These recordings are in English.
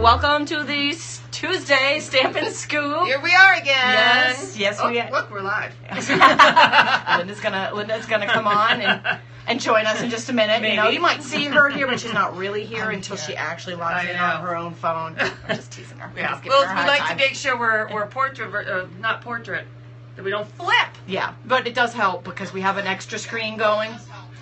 welcome to the Tuesday Stampin' Scoop. Here we are again. Yes, oh, we are. Look, we're live. Linda's gonna come on and join us in just a minute. Maybe. You know, you might see her here, but she's not really here until she actually logs in on her own phone. I'm just teasing her. Yeah. Well, we like to make sure we're portrait, not portrait, that we don't flip. Yeah, but it does help because we have an extra screen going.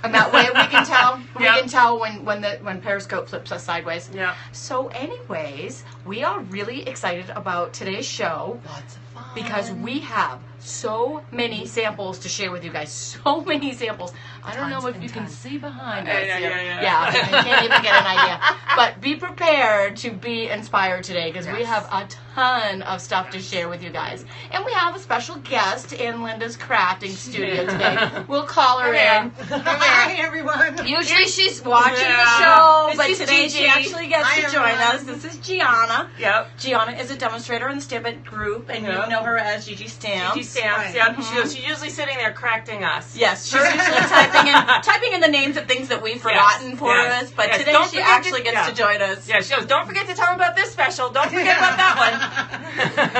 And that way we can tell. We can tell when Periscope flips us sideways. Yeah. So, anyways, we are really excited about today's show. Lots of fun. Because we have so many samples to share with you guys. So many samples. I don't know if you can see behind us. Yeah, I can't even get an idea. But be prepared to be inspired today because we have a ton of stuff to share with you guys. And we have a special guest in Linda's crafting studio today. We'll call her in. Hi, everyone. Usually she's watching the show, but This is today Gigi. she actually gets to join us. This is Gianna. Yep. Gianna is a demonstrator in the Stampin' group, and you know her as gigistamps. Gigistamps. Yeah. She's usually sitting there correcting us. Yes, she's usually typing in the names of things that we've forgotten for us, but today she actually gets to join us. Yeah, she goes, don't forget to tell them about this special. Don't forget about that one.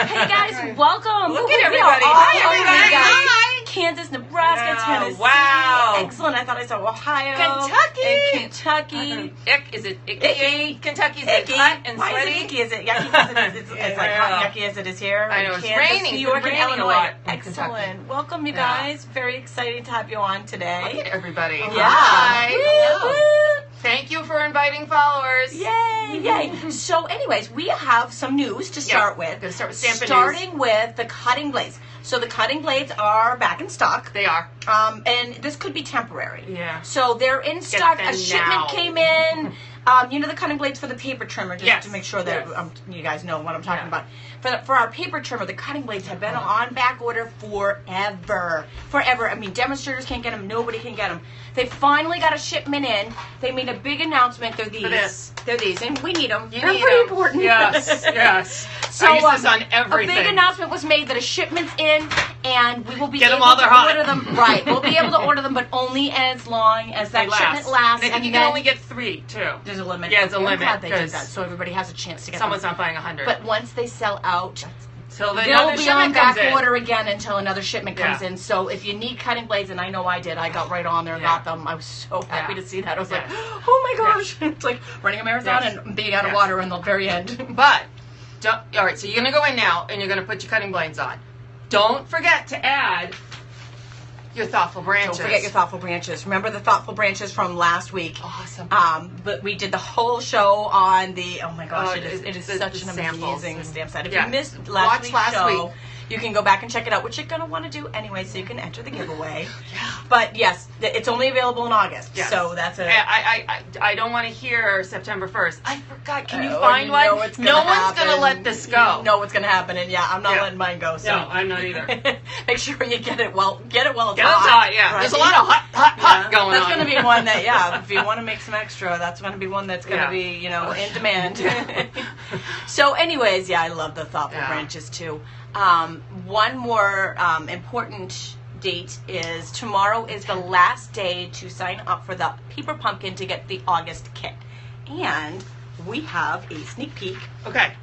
Hey guys, welcome. Look at everybody. Hi, everybody. Hi. Kansas, Nebraska, Wow. Tennessee. Wow. Excellent. I thought I saw Ohio. Kentucky. And Kentucky. Is it icky? Kentucky's Icky. hot and Why sweaty. is it icky? Is it yucky? It's like hot and yucky as it is here. I know, in it's Kansas, raining. New It's York, been and raining a Illinois. lot in Excellent. Kentucky. Welcome, you guys. Very exciting to have you on today. Look at everybody. Yeah. Hi. Woo, woo. Thank you for inviting followers. Yay, yay. So anyways, we have some news to start with. Gonna start with Stampin' Starting with the cutting blades. So the cutting blades are back in stock. They are. And this could be temporary. Yeah. So they're in stock. them A shipment now. came in. You know the cutting blades for the paper trimmer, just to make sure that you guys know what I'm talking about. For our paper trimmer, the cutting blades have been on back order forever. Forever. I mean, demonstrators can't get them. Nobody can get them. They finally got a shipment in. They made a big announcement. They're these. For this. They're these. And we need them. They're need pretty 'em. important. Yes, yes. So I use this on everything. A big announcement was made that a shipment's in, and we will be Get 'em able while to they're hot. order them. Right, we'll be able to order them, but only as long as that shipment lasts. And you then can only get 3 too. there's a limit. Yeah, it's a I'm limit, glad they did 'cause that, so everybody has a chance to get Someone's them. not buying 100. But once they sell out, till they'll another be on shipment comes back in. order again until another shipment comes Yeah. in. So if you need cutting blades, and I know I did, I got right on there and got them. I was so happy to see that. I was like, oh my gosh. It's like running a marathon and being out of water in the very end. But, all right, so you're going to go in now and you're going to put your cutting blades on. Don't forget to add your thoughtful branches. Don't forget your thoughtful branches. Remember the thoughtful branches from last week? Awesome. But we did the whole show on the. Oh my gosh! Oh, it is the such an samples amazing and- stamp set. If Yeah. you missed Watch week's last show, week. you can go back and check it out, which you're gonna want to do anyway, so you can enter the giveaway. Yeah. But yes, it's only available in August. Yes. So that's a. I don't want to hear September 1st. I forgot. Can you Oh, find you one? know what's gonna No one's happen. going to let this go. You know what's gonna happen, and I'm not letting mine go. So. No, I'm not either. Make sure you get it well. Get it well. It's Get it hot, yeah. Right? There's a lot of hot going That's on. going to be one that, if you want to make some extra, that's going to be one that's going to be, in demand. So anyways, I love the thoughtful branches too. One more important date is tomorrow is the last day to sign up for the Paper Pumpkin to get the August kit. And we have a sneak peek. Okay.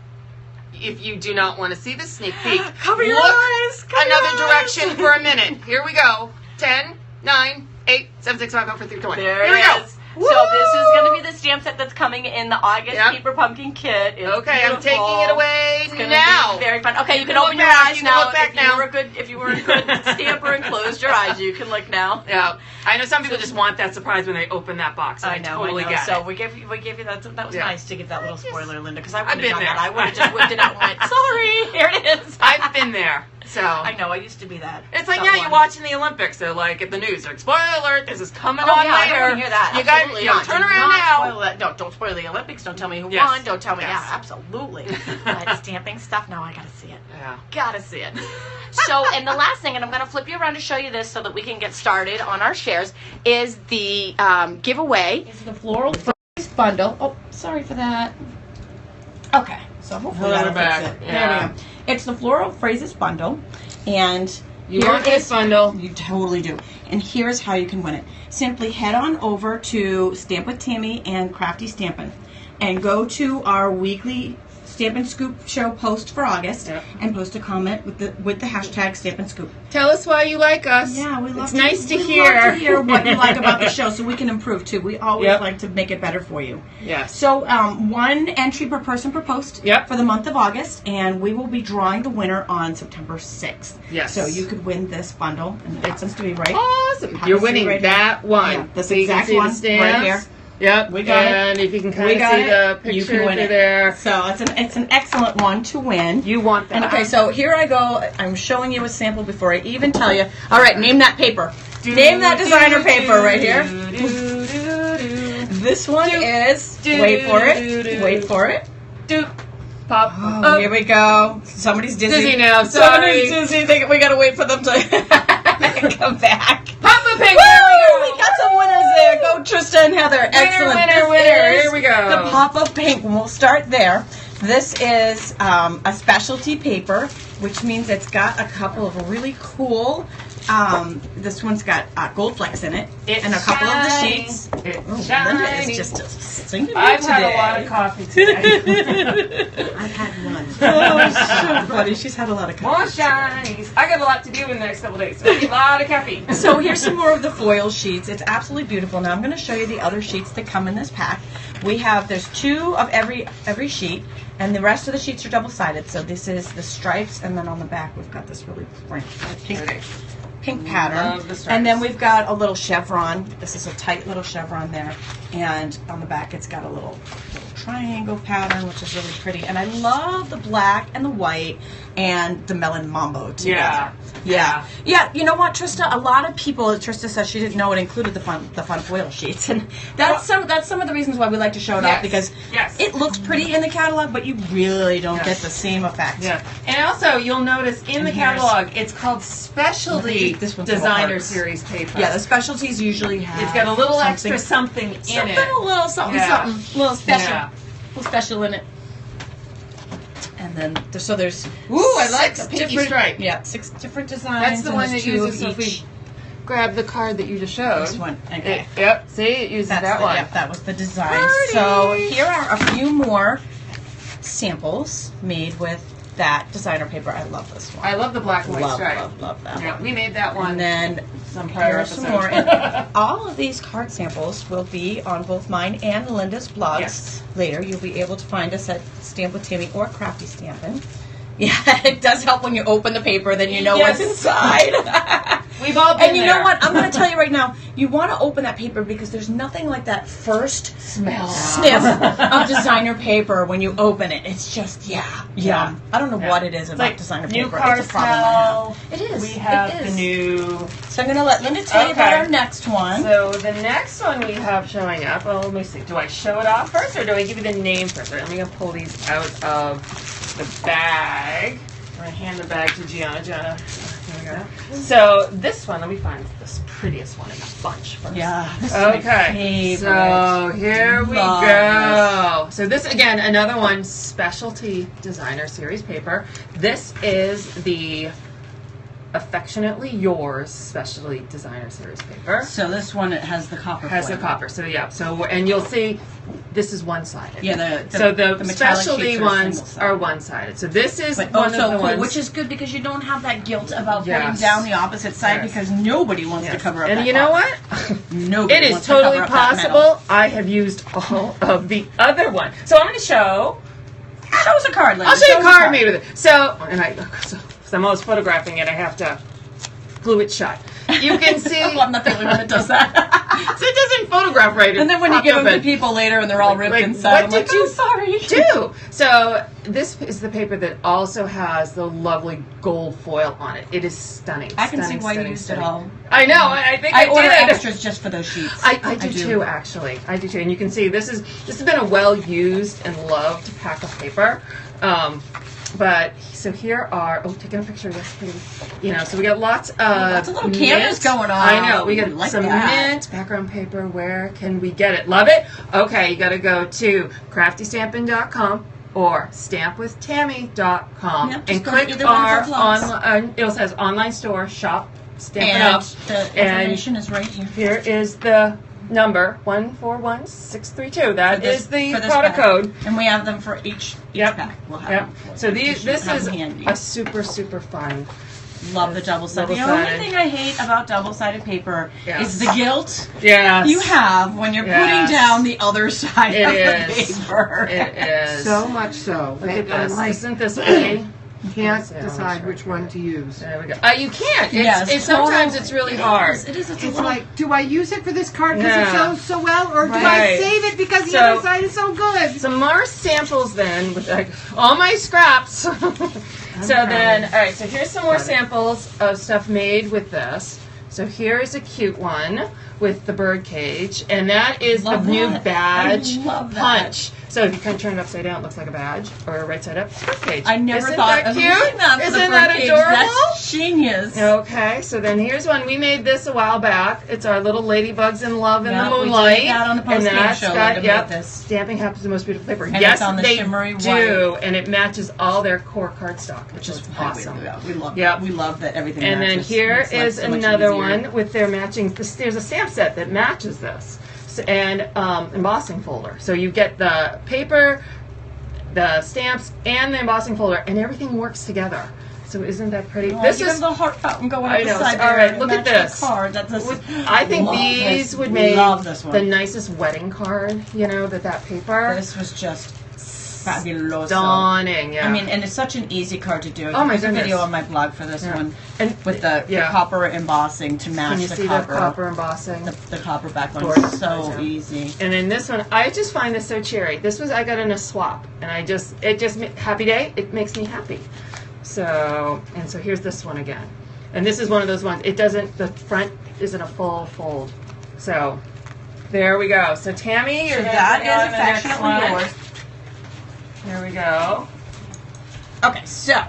If you do not want to see the sneak peek, Cover your look eyes. Cover another your eyes. direction for a minute. Here we go. 10, 9, 8, 7, 6, 5, 4, 3, 2, 1. There Here we it go. is. So this is going to be the stamp set that's coming in the August Paper Pumpkin kit. It's Okay, I'm beautiful. taking it away It's gonna now. be very fun. Okay, you can look open your back. eyes You can now. look back now. If you were a good stamper and closed your eyes, you can look now. Yeah, I know some people just want that surprise when they open that box. I totally get So it. we gave you that. That was nice to give that little spoiler, Linda, because I I've would have been done there. that. I would have just whipped it out and went, sorry, here it is. I've been there. So I know, I used to be that. it's like, that you're one. watching the Olympics. They're like at the news, like, spoiler alert, this is coming on I later. don't want to hear that. You guys, Absolutely not. turn Do around not now. Spoil that. No, don't spoil the Olympics. Don't tell me who Yes. won. Don't tell me. Yes. Yeah, absolutely. But stamping stuff, no, I gotta see it. Yeah. Gotta see it. So, and the last thing, and I'm gonna flip you around to show you this so that we can get started on our shares, is the giveaway. Is the floral phrases bundle. Oh, sorry for that. Okay, so hopefully that'll fix it. Yeah. There we go. It's the floral phrases bundle, and You want this bundle? you totally do. And here's how you can win it. Simply head on over to Stamp with Tammy and Crafty Stampin' and go to our weekly Stampin' Scoop Show post for August, Yep. and post a comment with the hashtag Stampin' Scoop. Tell us why you like us. Yeah, we love It's nice to we hear. love to hear what you like about the show, so we can improve too. We always Yep. like to make it better for you. Yes. So, one entry per person per post Yep. for the month of August, and we will be drawing the winner on September 6th. Yes. So you could win this bundle, and it happens to be right. Awesome. Happens You're to be winning right that here. one. Yeah, this So you exact can see one the stamps. right here. Yep. We got it. And if you can We kind of got see it. the You can picture win through it. there. So it's an excellent one to win. You want that. And okay, so here I go. I'm showing you a sample before I even tell you. All right, name that paper. Name that designer paper right here. This one is. Wait for it. Wait for it. Pop. Oh, here we go. Somebody's dizzy. Dizzy now, sorry. Somebody's dizzy. We gotta wait for them to come back. Papa Pink. Woo! There we We go. got some winners there. Go Trista and Heather. Excellent. Winner. This is Here we go. The Pop of Pink. We'll start there. This is a specialty paper, which means it's got a couple of really cool. This one's got gold flecks in it, It's and a couple of the shiny. sheets. It's Linda shiny. is just singing I've today. had a lot of coffee today. I've had one. Oh, so funny. She's had a lot of More coffee. shinies. I got a lot to do in the next couple days, so a lot of caffeine. So here's some more of the foil sheets. It's absolutely beautiful. Now I'm going to show you the other sheets that come in this pack. There's 2 of every sheet, and the rest of the sheets are double-sided. So this is the stripes, and then on the back we've got this really pink pattern. Love the stripes. And then we've got a little chevron. This is a tight little chevron there. And on the back it's got a little triangle pattern, which is really pretty. And I love the black and the white and the melon mambo together. Yeah. Yeah, you know what, Trista? A lot of people, Trista says she didn't know it included the fun foil sheets. And that's some of the reasons why we like to show it off, because it looks pretty in the catalog, but you really don't get the same effect. Yeah. And also, you'll notice in the catalog, it's called Specialty This one's Designer little hearts. Series paper. Yeah, the specialties usually have. It's got a little something- extra something in something, it. a little something, Yeah. something, a little special, Yeah. a little special in it. And then there's Ooh, I like six the pinky different- stripe. Yeah, 6 different designs. That's the and one there's that 2 uses, so of if each. we grab the card that you just showed. This one, okay. Yep, see, it uses That's that one. Yep, that was the design. Pretty. So here are a few more samples made with that designer paper. I love this one. I love the black and white love, stripe. love that Yeah, one. we made that one. And then some prior here are some episodes. more. And all of these card samples will be on both mine and Linda's blogs. Yes. Later, you'll be able to find us at Stamp with Tammy or Crafty Stampin'. Yeah, it does help when you open the paper, then you know what's inside. We've all been And you there. know what? I'm going to tell you right now, you want to open that paper because there's nothing like that first Smell. sniff of designer paper when you open it. It's just, yum. Yeah. I don't know Yeah. what it is about like designer new paper. car It's a problem I smell. have. It is. We have it the is. new. So I'm going to let Linda tell you about Okay. our next one. So the next one we have showing up. Well, let me see. Do I show it off first, or do I give you the name first? Let me pull these out of the bag. I'm gonna hand the bag to Gianna. Gianna, here we go. So this one, let me find this prettiest one in the bunch first. Yeah. This is my Okay. favorite. So here we Love go. So this again, another one, specialty designer series paper. This is the Affectionately Yours specialty designer series paper. So this one, it has the copper Has the foil. copper. So yeah. So and you'll see, this is one-sided. Yeah, the So the metallic specialty sheets ones single-sided. are one-sided. So this is But one also of the cool, ones. which is good because you don't have that guilt about Yes. putting down the opposite side Yes. because nobody wants to Yes. cover up And that you know copper. what? Nobody It is wants to totally cover up that metal. possible. I have used all of the other one. So I'm going to show. Show us a card, Linda. I'll show you a us card made with it. So, so I'm always photographing it. I have to glue it shut. You can see. Well, I'm not the only one that does that. So it doesn't photograph right. And then when you give them to people later and they're all ripped inside, I'm what like, did you sorry. do? So this is the paper that also has the lovely gold foil on it. It is stunning. I can see stunning, why you stunning, used stunning. it all. I know. I think I order did. extras just for those sheets. I do too, actually. I do too. And you can see this has been a well used and loved pack of paper. But so here are taking a picture of this, please. You know, so we got lots of little cameras going on. I know. We got Like some that. mint background paper. Where can we get it? Love it. Okay, you got to go to craftystampin.com or stampwithtami.com Yep, just and go to click either one of our our blogs. online. It says online store shop Stampin' And Up. the And information is right here. here is the number 141632. That is the for this product pack. code. And we have them for each pack. We'll have them for So you. this Have is them handy. a super fun. Love the double-sided. The Double-sided. only thing I hate about double-sided paper is the guilt Yes. you have when you're putting down the other side of the paper. It is. So much so. Look at this. Like, Isn't this pretty? can't decide which one to use. There we go. You can't. It's total- sometimes it's really hard. It is. It's like, do I use it for this card because it shows so well, or do I Right. save it because the So- other side is so good? Some more samples then with like all my scraps. So then, all right, so here's some more samples of stuff made with this. So here's a cute one with the bird cage, and that is Love the new that. badge I love that. punch. So if you kind of turn it upside down, it looks like a badge, or right side up, it's a bird cage. I never Isn't thought that of cute? using that for the Isn't bird that cage. adorable? That's genius. Okay, so then here's one. We made this a while back. It's our little ladybugs in love in Yeah, the we did moonlight. that on the and post-game that's show. got, Linda made this. Stamping Happens the most beautiful paper. And yes, it's on the they shimmery do, white. and it matches all their core cardstock, which is awesome. We love Yep. that. We love that everything And then matches. here Makes life is so much another easier. one with their matching. There's a stamp set that matches this, and embossing folder. So you get the paper, the stamps, and the embossing folder, and everything works together. So isn't that pretty? Oh, this you is have the heart fountain going I up know. the side All there right, to look at match this. the card. That's I think love these this. would make Love this one. the nicest wedding card. You know that paper. This was just fabulous. Stunning. Yeah. I mean, and it's such an easy card to do. Oh, my There's a goodness. video on my blog for this one, and with the copper embossing to match can you the see copper. the copper embossing? The copper background Gorgeous. is so easy. And then this one, I just find this so cheery. This was I got in a swap, and happy day. It makes me happy. So here's this one again, and this is one of those ones. It doesn't. The front isn't a full fold. So there we go. So Tammy, you're So gonna that bring on is the next affectionately one. yours. Here we go. Okay, so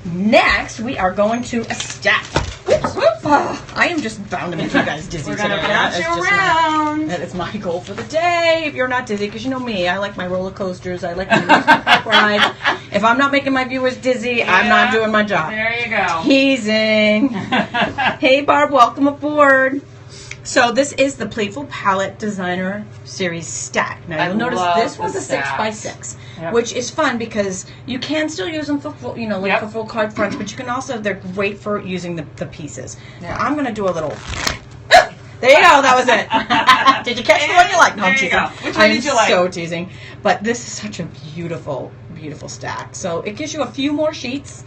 next we are going to a stack. Oops, whoop. Oh, I am just bound to make you guys dizzy We're gonna today. bounce That is you just around. That is my goal for the day. If you're not dizzy, because you know me, I like my roller coasters. I like my amusement park rides. If I'm not making my viewers dizzy, I'm not doing my job. There you go. Teasing. Hey, Barb, welcome aboard. So this is the Playful Palette Designer Series stack. Now you'll notice this was a 6x6, which is fun because you can still use them for full, for full card fronts, but you can also, they're great for using the pieces. Now I'm going to do a little. There you go. That was it. Did you catch the one you like? No, I'm teasing. Which one did you like? So teasing. But this is such a beautiful, beautiful stack. So it gives you a few more sheets.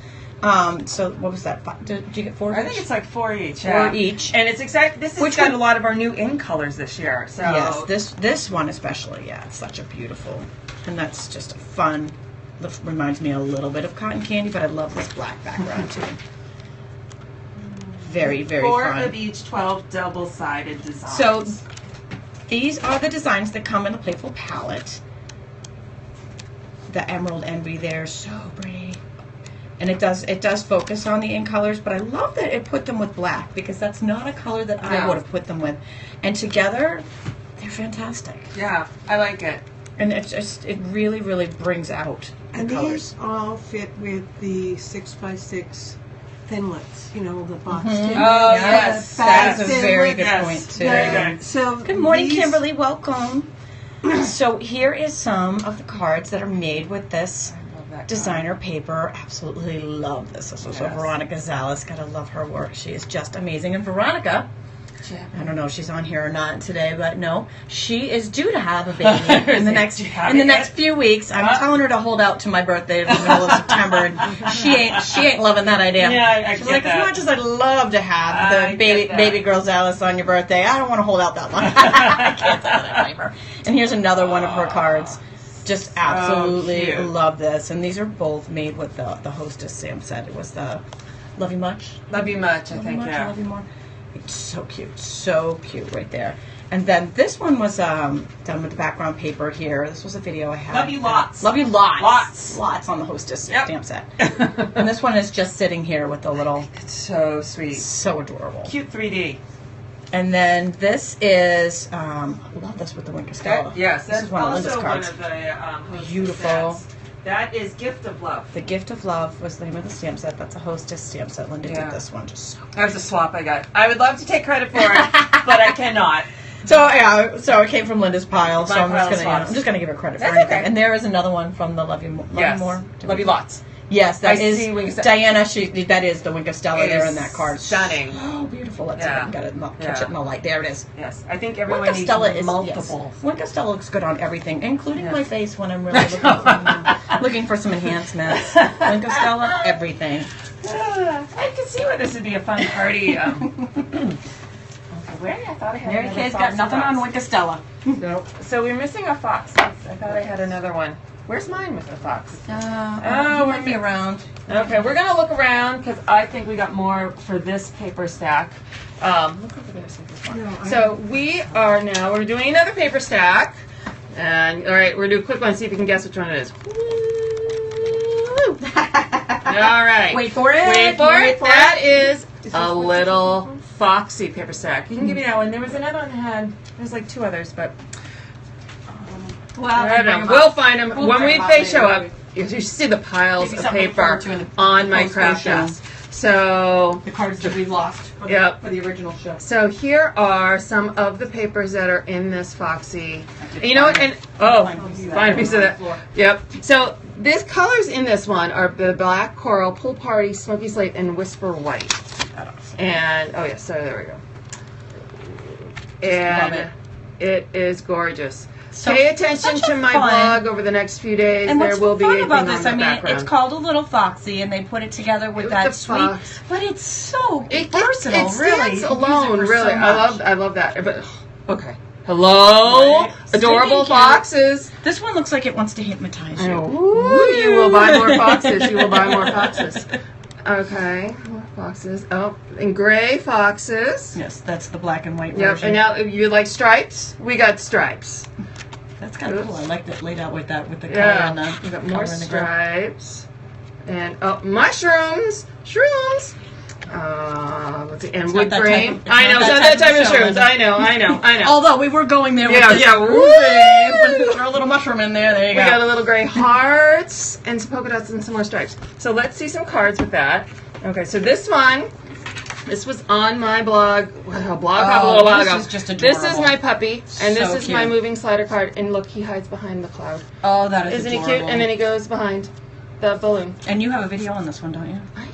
So what was that? Did you get 4? I think it's like 4 each. Four each. And it's exact. This has got a lot of our new in colors this year. So Yes, this one especially. Yeah, it's such a beautiful, and that's just a fun. Reminds me a little bit of cotton candy, but I love this black background too. Very, very 4 fun. of each 12 double-sided designs. So these are the designs that come in the Playful palette. The Emerald Envy there, so pretty. And it does focus on the in colors, but I love that it put them with black because that's not a color that I would have put them with. And together, they're fantastic. Yeah, I like it. And it really, really brings out the And colors. these all fit with the 6x6 thinlets, the box. Oh, yes. That is a very good Yes. point too. Very good. So Good morning, these- Kimberly. Welcome. So here is some of the cards that are made with this designer paper. Absolutely love this. So Veronica Zales, gotta love her work. She is just amazing. And Veronica, I don't know if she's on here or not today, but no, she is due to have a baby in the next few weeks. I'm telling her to hold out to my birthday in the middle of September, and she ain't loving that idea. Yeah, I She's get like, that. as much as I'd love to have I the get that. baby girl Zales on your birthday, I don't want to hold out that long. I can't take that anymore. And here's another one of her cards. Just absolutely cute. love this. And these are both made with the Hostess Sam said. It was the Love You Much? Love you much, I Love think, You Much? yeah. Love You More? It's so cute right there. And then this one was done with the background paper here. This was a video I had. Love you lots. Love You Lots. Lots. Lots on the Hostess Yep. stamp set. And this one is just sitting here with the little, It's so sweet. so adorable. Cute 3D. And then this is, I love this with the Winter Scala. Yes, this that's is one of Linda's also cards. one of the Hostess Beautiful. sets. That is Gift of Love. The Gift of Love was the name of the stamp set. That's a Hostess stamp set. Linda Yeah. did this one just so That was a swap I got. I would love to take credit for it, but I cannot. So it came from Linda's pile. So My I'm pile just of gonna swaps. I'm just gonna give her credit That's for anything. okay. And there is another one from the Love You Yes. More. Love you lots. Yes, that I is see Wing- Diana. That is the Wink of Stella It there is in that card. stunning. Oh, beautiful. Let's see if I can get it. Catch it in the light. There it is. Yes, I think Wink everyone of needs Stella is multiple. Yes. Wink of Stella looks good on everything, including Yes. my face when I'm really looking for some enhancements. Wink of Stella, everything. I can see why this would be a fun party. Okay, where? I thought I had Mary another Kay's got foxy nothing fox. on Wink of Stella. Nope. So we're missing a fox. I thought I had another one. Where's mine with the fox? Oh, we're might be around. Okay, we're gonna look around because I think we got more for this paper stack. Look over there, see if there's more. So we're doing another paper stack, and all right, we're gonna do a quick one. See if you can guess which one it is. All right. Wait for it. Wait for it. That is a little foxy paper stack. You can give me that one. There was another one that had. There's like two others, but. Well, I don't know. We'll find them when they show up. You should see the piles Maybe of something to paper forward to in the on my post-game craft show. desk. So, The cards that we lost for Yep. the original show. so here are some of the papers that are in this Foxy. And you know what? And find a piece of that. Yep. So these colors in this one are the black coral, pool party, smoky slate, and whisper white. And so there we go. And Love it is gorgeous. So Pay attention such a to my fun- blog over the next few days. And There what's will be fun a about thing this, on I the mean, background. it's called a little foxy, and they put it together with With that the sweet, fox. but it's so It versatile, stands really. You can use it alone, for really. so much. I love that. But okay. Hello, Right. adorable Speaking of- foxes. This one looks like it wants to hypnotize I you. know. Ooh, you will buy more foxes. You will buy more foxes. Okay, more foxes. Oh, and gray foxes. Yes, that's the black and white Yep. version. And now you like stripes? We got stripes. That's kind of cool. I like that laid out with the color Yeah. and the We got color more and the gray. stripes. And mushrooms. Shrooms. Let's see. And It's wood not that grain. type of- I it's know. not It's that not that type type of of show, shrooms. Linda. I know. Although we were going there with Yeah, this yeah. Woo! Throw a little mushroom in there. There you We go. got a little gray hearts and some polka dots and some more stripes. So let's see some cards with that. Okay, so this was on my blog. A little while this ago. is just This is adorable. my puppy, and this So is my cute. moving slider card. And look, he hides behind the cloud. Oh, that is Isn't he adorable. cute? And then he goes behind the balloon. And you have a video on this one, don't you? I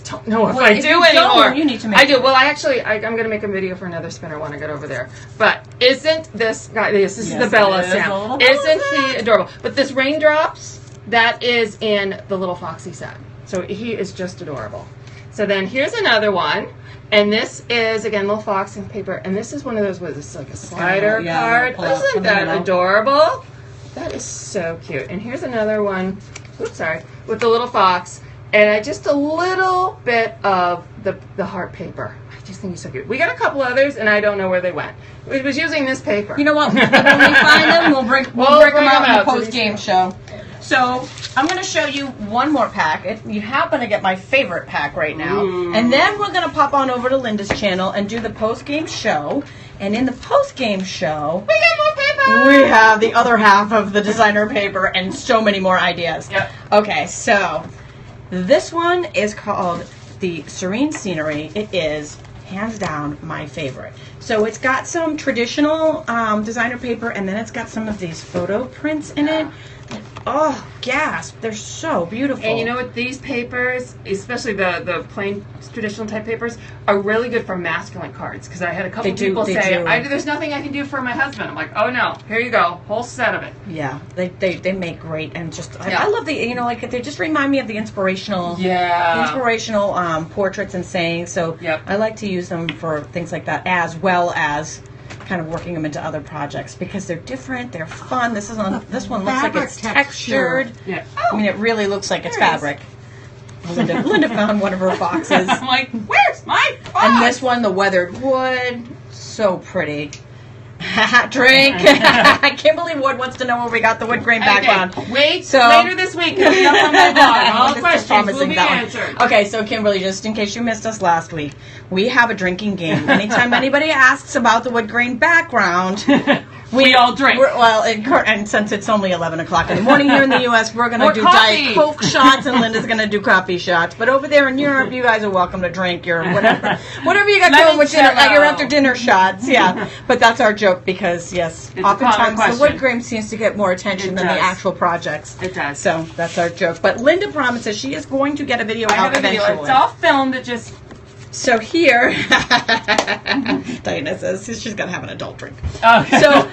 don't know if Well, I if do you anymore. don't, you need to make I do. Well, I'm going to make a video for another spinner when I get over there. But isn't this guy? This is Yes, the Bella it is. A Sam. little Isn't Bella. he adorable? But this raindrops, that is in the little Foxy set. So he is just adorable. So then here's another one. And this is, again, little fox and paper. And this is one of those where it's like a slider Yeah, card. pull out Isn't from the that middle. adorable? That is so cute. And here's another one. Oops, sorry. With the little fox. And just a little bit of the heart paper. I just think he's so cute. We got a couple others, and I don't know where they went. We was using this paper. You know what? When we find them, we'll break them out in the post-game show. So I'm going to show you one more pack. You happen to get my favorite pack right now. And then we're going to pop on over to Linda's channel and do the post-game show. And in the post-game show, We got more paper! we have the other half of the designer paper and so many more ideas. Yep. Okay, so this one is called the Serene Scenery. It is hands down my favorite. So it's got some traditional designer paper, and then it's got some of these photo prints in it. Oh, gasp! They're so beautiful. And you know what? These papers, especially the plain traditional type papers, are really good for masculine cards. Because I had a couple people say, "There's nothing I can do for my husband." I'm like, "Oh no, here you go, whole set of it." Yeah, they make great, and just Yeah. I love they just remind me of the inspirational portraits and sayings. So Yep. I like to use them for things like that, as well as kind of working them into other projects because they're different, they're fun. This one looks like fabric it's texture. textured. Yeah. I mean, it really looks like it's There it is. fabric. Linda found one of her boxes. I'm like, "Where's my box?" And this one, the weathered wood, so pretty. Drink. I can't believe Wood wants to know where we got the wood grain background. Okay, wait, So- later this week, coming up on my blog. All Just questions promising will be that one. answered. Okay, so Kimberly, just in case you missed us last week, we have a drinking game. Anytime anybody asks about the wood grain background, we all drink. And since it's only 11 o'clock in the morning here in the U.S., we're going to do Diet Coke shots, and Linda's going to do coffee shots. But over there in Europe, you guys are welcome to drink your whatever you got going with dinner, like your after dinner shots. Yeah, but that's our joke because yes, oftentimes the wood grain seems to get more attention than the actual projects. It does. So that's our joke. But Linda promises she is going to get a video out eventually. It's all filmed. It just. So here, Diana says she's going to have an adult drink. Okay. So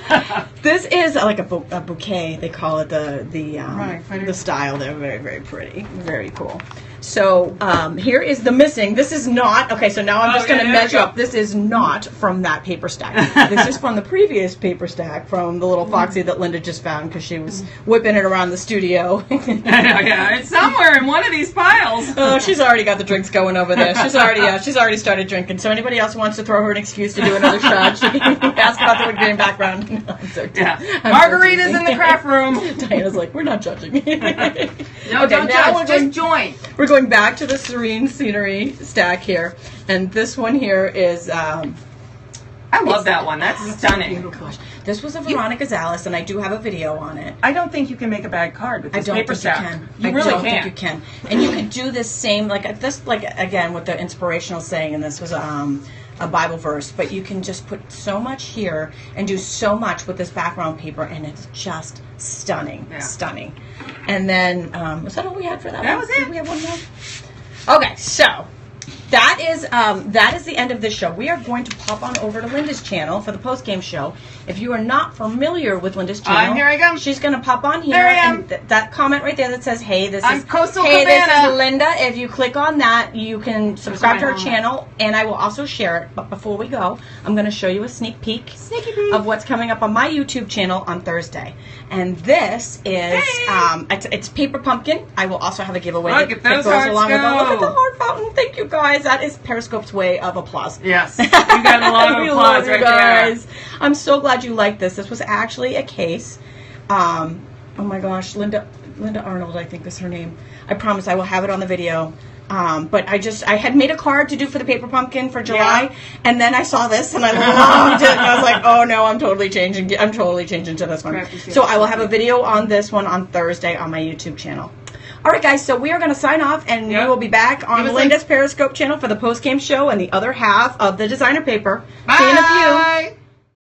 this is like a bouquet. They call it the style. They're very, very pretty. Very cool. So here is the missing. This is not, okay, so now I'm just going to measure up. This is not from that paper stack. This is from the previous paper stack from the little foxy that Linda just found because she was whipping it around the studio. Yeah, it's somewhere in one of these piles. Oh, she's already got the drinks going over there. She's already started drinking. So anybody else wants to throw her an excuse to do another shot, she can ask about the wood grain background. No, Margaritas in the craft room. Diana's like, we're not judging. No, don't judge. Just join. We're going back to the Serene scenery stack here, and this one here is. I love that one. That's stunning. Oh gosh, this was a Veronica Zales, and I do have a video on it. I don't think you can make a bad card with this paper stack. I don't think you can. And you could do this same again with the inspirational saying, and this was a Bible verse, but you can just put so much here and do so much with this background paper, and it's just stunning. Yeah. Stunning. And then, was that all we had for that? That was it. Did we have one more? Okay, so that is the end of this show. We are going to pop on over to Linda's channel for the post-game show. If you are not familiar with Linda's channel, here I come. She's going to pop on here. There I am. And that comment right there that says, "Hey, this is Coastal Hey, Cabana." this is Linda." If you click on that, you can subscribe to her channel, and I will also share it. But before we go, I'm going to show you a sneak peek of what's coming up on my YouTube channel on Thursday. And this is it's Paper Pumpkin. I will also have a giveaway Look at those hearts go. Look at the heart fountain. Thank you guys. That is Periscope's way of applause. Yes, you got a lot of applause right guys. There. I'm so glad you liked this. This was actually a case. Oh my gosh, Linda Arnold, I think is her name. I promise I will have it on the video. But I had made a card to do for the Paper Pumpkin for July, and then I saw this and I loved it, and I was like, oh no, I'm totally changing to this one. So I will have a video on this one on Thursday on my YouTube channel. All right, guys, so we are going to sign off, and we will be back on Linda's Periscope channel for the post-game show and the other half of the designer paper. Bye. See you in a few.